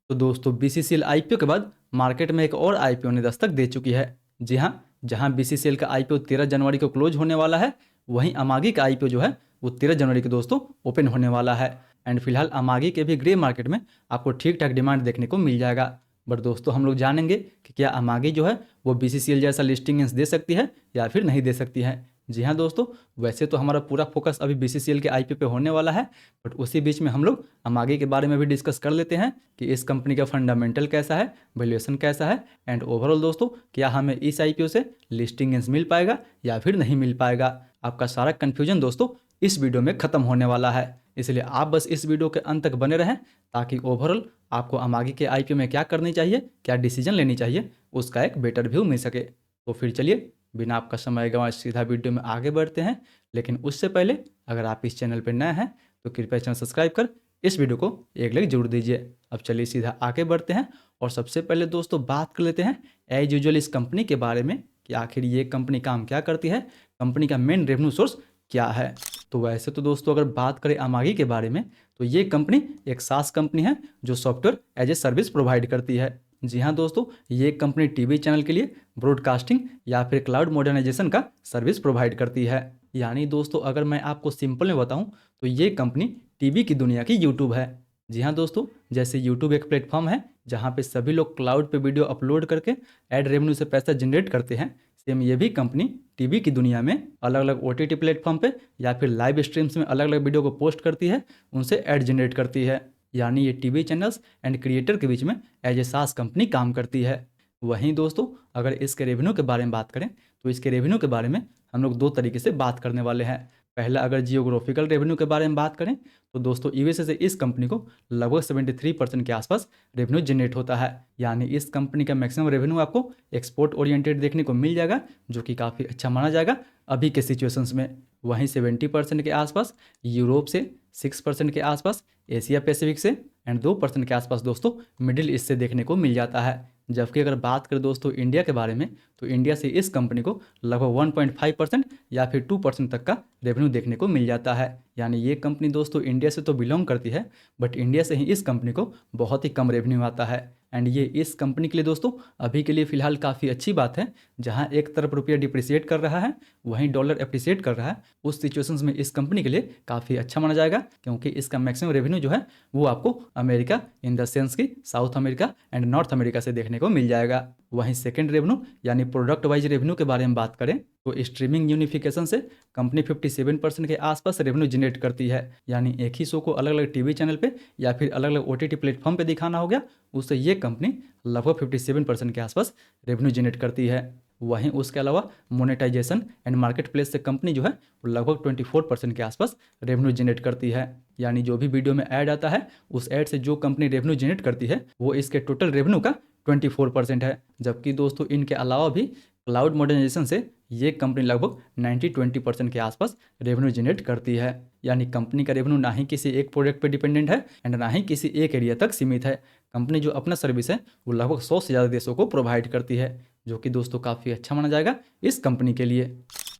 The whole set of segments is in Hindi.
तो दोस्तों बीसीसीएल आईपीओ के बाद मार्केट में एक और आईपीओ ने दस्तक दे चुकी है। जी हाँ, जहाँ बीसीसीएल का आईपीओ 13 जनवरी को क्लोज होने वाला है, वहीं अमागी का आईपीओ जो है वो 13 जनवरी को दोस्तों ओपन होने वाला है। एंड फिलहाल अमागी के भी ग्रे मार्केट में आपको ठीक ठाक डिमांड देखने को मिल जाएगा। बट दोस्तों हम लोग जानेंगे कि क्या अमागी जो है वो बीसीसीएल जैसा लिस्टिंग दे सकती है या फिर नहीं दे सकती है। जी हाँ दोस्तों, वैसे तो हमारा पूरा फोकस अभी बीसीसीएल के आईपीओ पे होने वाला है, बट उसी बीच में हम लोग अमागी के बारे में भी डिस्कस कर लेते हैं कि इस कंपनी का फंडामेंटल कैसा है, वैल्यूएशन कैसा है, एंड ओवरऑल दोस्तों क्या हमें इस आईपीओ से लिस्टिंग मिल पाएगा या फिर नहीं मिल पाएगा। आपका सारा कन्फ्यूजन दोस्तों इस वीडियो में ख़त्म होने वाला है, इसलिए आप बस इस वीडियो के अंत तक बने रहें ताकि ओवरऑल आपको अमागी के आईपीओ में क्या करनी चाहिए, क्या डिसीजन लेनी चाहिए, उसका एक बेटर व्यू मिल सके। तो फिर चलिए बिना आपका समय गंवाए सीधा वीडियो में आगे बढ़ते हैं। लेकिन उससे पहले अगर आप इस चैनल पर नए हैं तो कृपया चैनल सब्सक्राइब कर इस वीडियो को एक लाइक जरूर दीजिए। अब चलिए सीधा आगे बढ़ते हैं और सबसे पहले दोस्तों बात कर लेते हैं एज यूजुअल इस कंपनी के बारे में कि आखिर ये कंपनी काम क्या करती है, कंपनी का मेन रेवेन्यू सोर्स क्या है। तो वैसे तो दोस्तों अगर बात करें अमागी के बारे में तो ये कंपनी एक सास कंपनी है जो software as a service provide करती है। जी हाँ दोस्तों, ये कंपनी टीवी चैनल के लिए ब्रॉडकास्टिंग या फिर क्लाउड मॉडर्नाइजेशन का सर्विस प्रोवाइड करती है। यानी दोस्तों अगर मैं आपको सिंपल में बताऊं तो ये कंपनी टीवी की दुनिया की यूट्यूब है। जी हाँ दोस्तों, जैसे यूट्यूब एक प्लेटफॉर्म है जहाँ पे सभी लोग क्लाउड पे वीडियो अपलोड करके एड रेवेन्यू से पैसा जनरेट करते हैं, सेम ये भी कंपनी टीवी की दुनिया में अलग अलग ओटीटी प्लेटफॉर्म पे या फिर लाइव स्ट्रीम्स में अलग अलग वीडियो को पोस्ट करती है, उनसे एड जनरेट करती है। यानी ये टीवी चैनल्स एंड क्रिएटर के बीच में एज ए सास कंपनी काम करती है। वहीं दोस्तों अगर इसके रेवेन्यू के बारे में बात करें तो इसके रेवेन्यू के बारे में हम लोग दो तरीके से बात करने वाले हैं। पहला अगर जियोग्राफिकल रेवेन्यू के बारे में बात करें तो दोस्तों यूएसए से इस कंपनी को लगभग 73% के आसपास रेवेन्यू जनरेट होता है। यानी इस कंपनी का मैक्सिमम रेवेन्यू आपको एक्सपोर्ट ओरिएंटेड देखने को मिल जाएगा, जो कि काफ़ी अच्छा माना जाएगा अभी के सिचुएशंस में। वहीं 70% के आसपास यूरोप से, 6% के आसपास एशिया पैसिफिक से, एंड 2% के आसपास दोस्तों मिडिल ईस्ट से देखने को मिल जाता है। जबकि अगर बात करें दोस्तों इंडिया के बारे में तो इंडिया से इस कंपनी को लगभग 1.5% या फिर 2% तक का रेवेन्यू देखने को मिल जाता है। यानी ये कंपनी दोस्तों इंडिया से तो बिलोंग करती है, बट इंडिया से ही इस कंपनी को बहुत ही कम रेवेन्यू आता है। एंड ये इस कंपनी के लिए दोस्तों अभी के लिए फ़िलहाल काफ़ी अच्छी बात है। जहां एक तरफ रुपया डिप्रिसिएट कर रहा है वहीं डॉलर एप्रिसिएट कर रहा है, उस सिचुएशंस में इस कंपनी के लिए काफ़ी अच्छा माना जाएगा, क्योंकि इसका मैक्सिमम रेवेन्यू जो है वो आपको अमेरिका इन द सेंस की south America and north America से देखने को मिल जाएगा। वहीं सेकेंड रेवेन्यू यानी प्रोडक्ट वाइज रेवेन्यू के बारे में बात करें तो स्ट्रीमिंग यूनिफिकेशन से कंपनी 57% के आसपास रेवेन्यू जनरेट करती है। यानी एक ही शो को अलग अलग टीवी चैनल पे या फिर अलग अलग ओटीटी प्लेटफॉर्म पे दिखाना हो गया, उससे ये कंपनी लगभग 57% के आसपास रेवेन्यू जनरेट करती है। वहीं उसके अलावा मोनेटाइजेशन एंड मार्केट प्लेस से कंपनी जो है वो लगभग 24% के आसपास रेवेन्यू जनरेट करती है। यानी जो भी वीडियो में ऐड आता है उस ऐड से जो कंपनी रेवेन्यू जनरेट करती है वो इसके टोटल रेवेन्यू का 24% है। जबकि दोस्तों इनके अलावा भी क्लाउड मॉडर्नाइजेशन से ये कंपनी लगभग 90-20% के आसपास रेवेन्यू जनरेट करती है। यानी कंपनी का रेवेन्यू ना ही किसी एक प्रोडक्ट पर डिपेंडेंट है एंड ना ही किसी एक एरिया तक सीमित है। कंपनी जो अपना सर्विस है वो लगभग 100 से ज़्यादा देशों को प्रोवाइड करती है, जो कि दोस्तों काफ़ी अच्छा माना जाएगा इस कंपनी के लिए।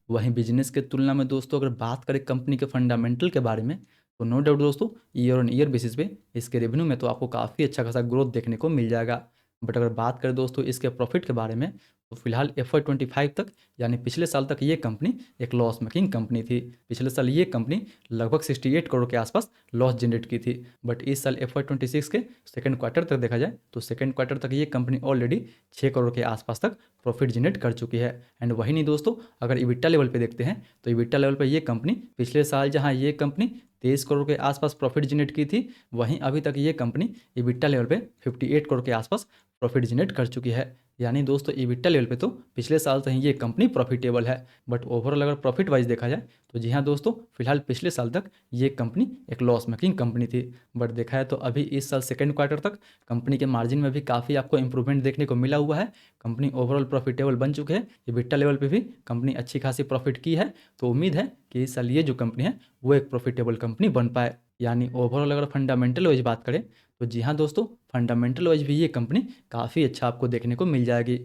वहीं बिजनेस के तुलना में दोस्तों अगर बात करें कंपनी के फंडामेंटल के बारे में तो नो डाउट दोस्तों ईयर ऑन ईयर बेसिस पे इसके रेवेन्यू में तो आपको काफ़ी अच्छा खासा ग्रोथ देखने को मिल जाएगा। बट अगर बात करें दोस्तों इसके प्रॉफिट के बारे में तो फिलहाल FY25 तक यानी पिछले साल तक ये कंपनी एक लॉस मेकिंग कंपनी थी। पिछले साल ये कंपनी लगभग 68 करोड़ के आसपास लॉस जनरेट की थी, बट इस साल FY26 के सेकंड क्वार्टर तक देखा जाए तो सेकंड क्वार्टर तक ये कंपनी ऑलरेडी 6 करोड़ के आसपास तक प्रॉफिट जनरेट कर चुकी है। एंड वही नहीं दोस्तों, अगर इबिट्टा लेवल पे देखते हैं तो इबिट्टा लेवल पे ये कंपनी पिछले साल जहाँ ये कंपनी 23 करोड़ के आसपास प्रॉफिट जनरेट की थी, वहीं अभी तक ये कंपनी इबिट्टा लेवल पे 58 करोड़ के आसपास प्रॉफिट जनरेट कर चुकी है। यानी दोस्तों इबिट्टा लेवल पे तो पिछले साल से ही ये कंपनी प्रॉफिटेबल है, बट ओवरऑल अगर प्रॉफिट वाइज देखा जाए तो जी हाँ दोस्तों फिलहाल पिछले साल तक ये कंपनी एक लॉस मेकिंग कंपनी थी। बट देखा है तो अभी इस साल सेकेंड क्वार्टर तक कंपनी के मार्जिन में भी काफ़ी आपको इंप्रूवमेंट देखने को मिला हुआ है। कंपनी ओवरऑल प्रॉफिटेबल बन चुके हैं, इबिट्टा लेवल पे भी कंपनी अच्छी खासी प्रॉफिट की है। तो उम्मीद है कि इस साल ये जो कंपनी है वो एक प्रॉफिटेबल कंपनी बन पाए। यानी ओवरऑल अगर फंडामेंटल वाइज बात करें तो जी हाँ दोस्तों फंडामेंटल वाइज भी ये कंपनी काफ़ी अच्छा आपको देखने को मिल जाएगी।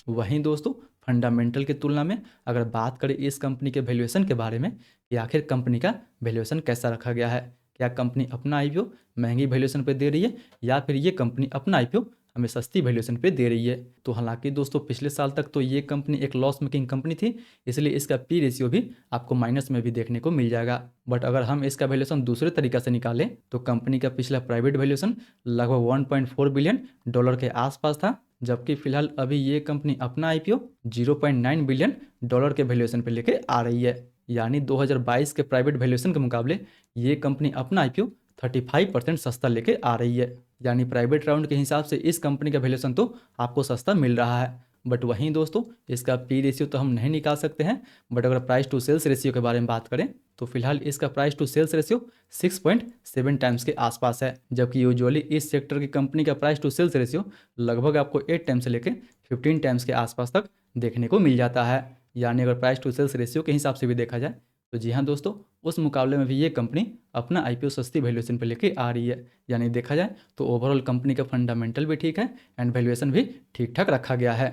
वहीं दोस्तों फंडामेंटल की तुलना में अगर बात करें इस कंपनी के वैल्यूएशन के बारे में कि आखिर कंपनी का वैल्यूएशन कैसा रखा गया है, क्या कंपनी अपना आईपीओ महंगी वैल्यूएशन पे दे रही है या फिर ये कंपनी अपना आईपीओ हमें सस्ती वैल्यूएशन पे दे रही है। तो हालांकि दोस्तों पिछले साल तक तो ये कंपनी एक लॉस मेकिंग कंपनी थी, इसलिए इसका पी रेशियो भी आपको माइनस में भी देखने को मिल जाएगा। बट अगर हम इसका वैल्यूएशन दूसरे तरीका से निकालें तो कंपनी का पिछला प्राइवेट वैल्यूएशन लगभग 1.4 बिलियन डॉलर के आसपास था, जबकि फिलहाल अभी ये कंपनी अपना आईपीओ 0.9 बिलियन डॉलर के वैल्यूएशन पे लेके आ रही है। यानी 2022 के प्राइवेट वैल्यूएशन के मुकाबले ये कंपनी अपना आईपीओ 35% सस्ता लेके आ रही है। यानी प्राइवेट राउंड के हिसाब से इस कंपनी का वैल्यूएशन तो आपको सस्ता मिल रहा है। बट वहीं दोस्तों इसका पी रेशियो तो हम नहीं निकाल सकते हैं, बट अगर प्राइस टू सेल्स रेशियो के बारे में बात करें तो फिलहाल इसका price to sales ratio 6.7 times के आसपास है, जबकि यूजुअली इस सेक्टर की कंपनी का प्राइस टू सेल्स रेशियो लगभग आपको 8 टाइम्स से लेकर 15 टाइम्स के आसपास तक देखने को मिल जाता है। यानी अगर प्राइस टू सेल्स रेशियो के हिसाब से भी देखा जाए तो जी हाँ दोस्तों, उस मुकाबले में भी ये कंपनी अपना आईपीओ सस्ती वैल्यूएशन पर लेके आ रही है। यानी देखा जाए तो ओवरऑल कंपनी का फंडामेंटल भी ठीक है एंड वैल्यूएशन भी ठीक ठाक रखा गया है।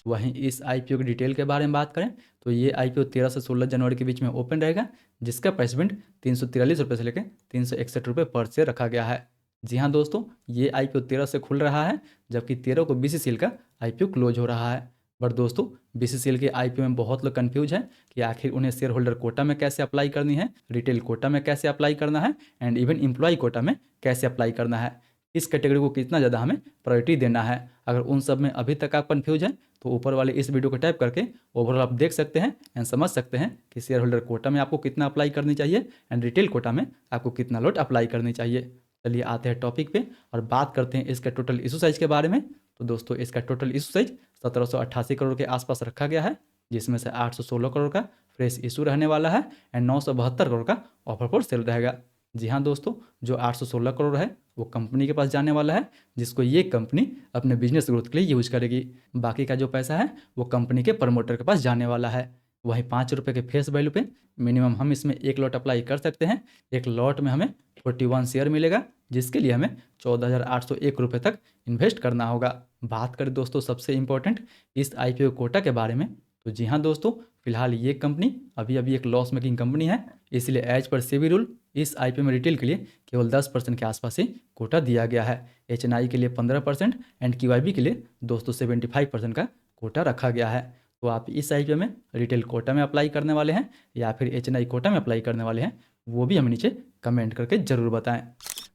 वहीं इस आईपीओ की डिटेल के बारे में बात करें तो ये आईपीओ 13 से 16 जनवरी के बीच में ओपन रहेगा, जिसका प्राइस पॉइंट 343 रुपये से लेकर 361 रुपये पर शेयर रखा गया है। जी हाँ दोस्तों, ये आईपीओ 13 से खुल रहा है, जबकि 13 को बीसीसीएल का आईपीओ क्लोज हो रहा है। बट दोस्तों बीसीसीएल के आईपीओ में बहुत लोग कंफ्यूज हैं कि आखिर उन्हें शेयर होल्डर कोटा में कैसे अप्लाई करनी है, रिटेल कोटा में कैसे अप्लाई करना है एंड इवन एम्प्लॉय कोटा में कैसे अप्लाई करना है, इस कैटेगरी को कितना ज़्यादा हमें प्रायोरिटी देना है। अगर उन सब में अभी तक आप कंफ्यूज हैं तो ऊपर वाले इस वीडियो को टाइप करके ओवरऑल आप देख सकते हैं एंड समझ सकते हैं कि शेयर होल्डर कोटा में आपको कितना अप्लाई करनी चाहिए एंड रिटेल कोटा में आपको कितना लॉट अप्लाई करनी चाहिए। चलिए आते हैं टॉपिक पे और बात करते हैं इसका टोटल इशू साइज के बारे में। तो दोस्तों इसका टोटल इशू साइज 1788 करोड़ के आसपास रखा गया है, जिसमें से 816 करोड़ का फ्रेश इशू रहने वाला है एंड 972 करोड़ का ऑफर फॉर सेल रहेगा। जी हाँ दोस्तों, जो 816 करोड़ है वो कंपनी के पास जाने वाला है, जिसको ये कंपनी अपने बिजनेस ग्रोथ के लिए यूज करेगी। बाकी का जो पैसा है वो कंपनी के प्रमोटर के पास जाने वाला है। वहीं 5 रुपये के फेस वैल्यू पे मिनिमम हम इसमें एक लॉट अप्लाई कर सकते हैं। एक लॉट में हमें 41 शेयर मिलेगा, जिसके लिए हमें 14,801 रुपये तक इन्वेस्ट करना होगा। बात करें दोस्तों सबसे इम्पोर्टेंट इस आईपीओ कोटा के बारे में, तो जी हाँ दोस्तों, फिलहाल ये कंपनी अभी एक लॉस मेकिंग कंपनी है, इसलिए एज पर सेबी रूल इस आईपीओ में रिटेल के लिए केवल 10% के आसपास ही कोटा दिया गया है। एचएनआई के लिए 15% एंड क्यूआईबी के लिए दोस्तों 75% का कोटा रखा गया है। तो आप इस आईपीओ में रिटेल कोटा में अप्लाई करने वाले हैं या फिर एचएनआई कोटा में अप्लाई करने वाले हैं, वो भी हमें नीचे कमेंट करके ज़रूर बताएं।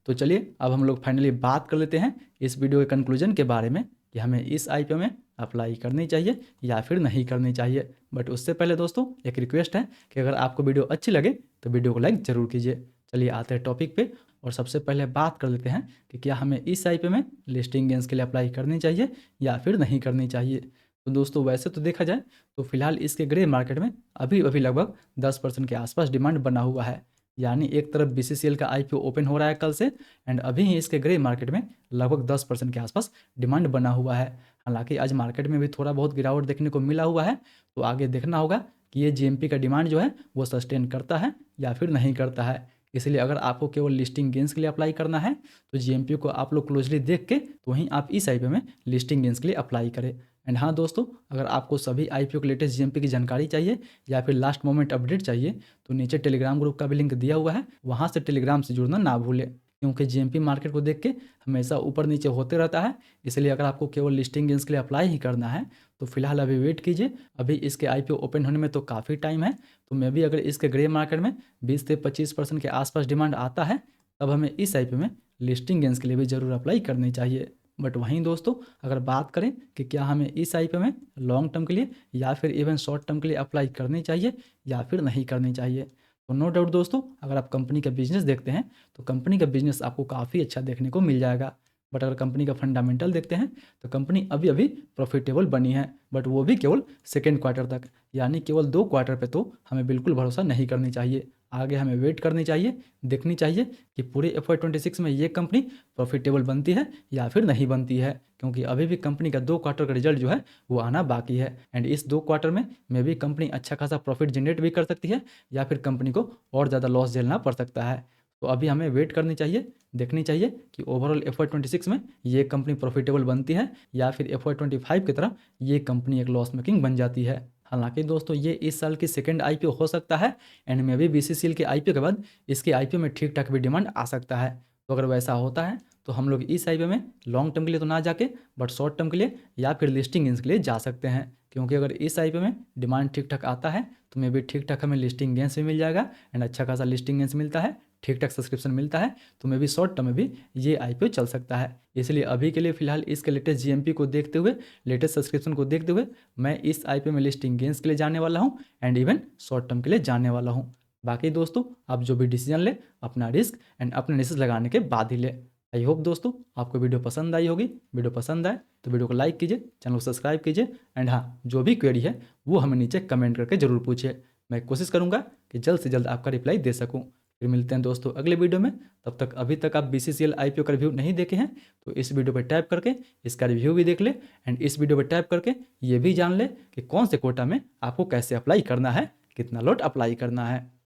तो चलिए अब हम लोग फाइनली बात कर लेते हैं इस वीडियो के कंक्लूजन के बारे में कि हमें इस आईपीओ में अप्लाई करनी चाहिए या फिर नहीं करनी चाहिए। बट उससे पहले दोस्तों एक रिक्वेस्ट है कि अगर आपको वीडियो अच्छी लगे तो वीडियो को लाइक ज़रूर कीजिए। चलिए आते हैं टॉपिक पे और सबसे पहले बात कर लेते हैं कि क्या हमें इस आईपीओ में लिस्टिंग गेंस के लिए अप्लाई करनी चाहिए या फिर नहीं करनी चाहिए। तो दोस्तों वैसे तो देखा जाए तो फिलहाल इसके ग्रे मार्केट में अभी लगभग 10% के आसपास डिमांड बना हुआ है। यानी एक तरफ बीसीसीएल का आईपीओ ओपन हो रहा है कल से एंड अभी ही इसके ग्रे मार्केट में लगभग 10% के आसपास डिमांड बना हुआ है। हालांकि आज मार्केट में भी थोड़ा बहुत गिरावट देखने को मिला हुआ है, तो आगे देखना होगा कि ये जीएमपी का डिमांड जो है वो सस्टेन करता है या फिर नहीं करता है। इसलिए अगर आपको केवल लिस्टिंग गेंस के लिए अप्लाई करना है तो जीएमपी को आप लोग क्लोजली देख के तो वहीं आप इस आईपीओ में लिस्टिंग गेंस के लिए अप्लाई करें। एंड हाँ दोस्तों, अगर आपको सभी आईपीओ के लेटेस्ट जीएमपी की जानकारी चाहिए या फिर लास्ट मोमेंट अपडेट चाहिए तो नीचे टेलीग्राम ग्रुप का भी लिंक दिया हुआ है, वहाँ से टेलीग्राम से जुड़ना ना भूलें, क्योंकि जीएमपी मार्केट को देख के हमेशा ऊपर नीचे होते रहता है। इसलिए अगर आपको केवल लिस्टिंग गेंस के लिए अप्लाई ही करना है तो फिलहाल अभी वेट कीजिए, अभी इसके आईपीओ ओपन होने में तो काफ़ी टाइम है। तो मैं भी अगर इसके ग्रे मार्केट में 20 से 25% के आसपास डिमांड आता है तब हमें इस आईपीओ में लिस्टिंग गेंस के लिए भी ज़रूर अप्लाई करनी चाहिए। बट वहीं दोस्तों अगर बात करें कि क्या हमें इस आईपीओ में लॉन्ग टर्म के लिए या फिर इवन शॉर्ट टर्म के लिए अप्लाई करनी चाहिए या फिर नहीं करनी चाहिए, तो नो डाउट दोस्तों अगर आप कंपनी का बिजनेस देखते हैं तो कंपनी का बिजनेस आपको काफ़ी अच्छा देखने को मिल जाएगा। बट अगर कंपनी का फंडामेंटल देखते हैं तो कंपनी अभी प्रॉफिटेबल बनी है, बट वो भी केवल सेकेंड क्वार्टर तक, यानी केवल 2 क्वार्टर पे तो हमें बिल्कुल भरोसा नहीं करनी चाहिए। आगे हमें वेट करनी चाहिए, देखनी चाहिए कि पूरे FY26 में ये कंपनी प्रॉफिटेबल बनती है या फिर नहीं बनती है, क्योंकि अभी भी कंपनी का 2 क्वार्टर का रिजल्ट जो है वो आना बाकी है एंड इस 2 क्वार्टर में भी कंपनी अच्छा खासा प्रॉफिट जनरेट भी कर सकती है या फिर कंपनी को और ज़्यादा लॉस झेलना पड़ सकता है। तो अभी हमें वेट करनी चाहिए, देखनी चाहिए कि ओवरऑल FY26 में ये कंपनी प्रॉफिटेबल बनती है या फिर FY25 की तरफ ये कंपनी एक लॉस मेकिंग बन जाती है। हालांकि दोस्तों ये इस साल की सेकंड आईपीओ हो सकता है एंड मे बी बीसीसीएल के आईपीओ के बाद इसके आईपीओ में ठीक ठाक भी डिमांड आ सकता है। तो अगर वैसा होता है तो हम लोग इस आईपीओ में लॉन्ग टर्म के लिए तो ना जाके बट शॉर्ट टर्म के लिए या फिर लिस्टिंग गेंस के लिए जा सकते हैं, क्योंकि अगर इस आईपीओ में डिमांड ठीक ठाक आता है तो मे बी ठीक ठाक हमें लिस्टिंग गेंस भी मिल जाएगा एंड अच्छा खासा लिस्टिंग गेंस मिलता है, ठीक ठाक सब्सक्रिप्शन मिलता है, तो मे बी शॉर्ट टर्म में भी ये आईपीओ चल सकता है। इसलिए अभी के लिए फिलहाल इसके लेटेस्ट जीएमपी को देखते हुए, लेटेस्ट सब्सक्रिप्शन को देखते हुए मैं इस आईपीओ में लिस्टिंग गेंस के लिए जाने वाला हूँ एंड इवन शॉर्ट टर्म के लिए जाने वाला हूँ। बाकी दोस्तों आप जो भी डिसीजन ले अपना रिस्क एंड अपने एनालिसिस लगाने के बाद ही ले। आई होप दोस्तों आपको वीडियो पसंद आई होगी। वीडियो पसंद आए तो वीडियो को लाइक कीजिए, चैनल को सब्सक्राइब कीजिए एंड हाँ, जो भी क्वेरी है वो हमें नीचे कमेंट करके ज़रूर पूछिए। मैं कोशिश करूँगा कि जल्द से जल्द आपका रिप्लाई दे सकूँ। फिर मिलते हैं दोस्तों अगले वीडियो में। तब तक अभी तक आप बीसीसीएल आईपीओ का रिव्यू नहीं देखे हैं तो इस वीडियो पर टैप करके इसका रिव्यू भी देख ले एंड इस वीडियो पर टैप करके ये भी जान ले कि कौन से कोटा में आपको कैसे अप्लाई करना है, कितना लॉट अप्लाई करना है।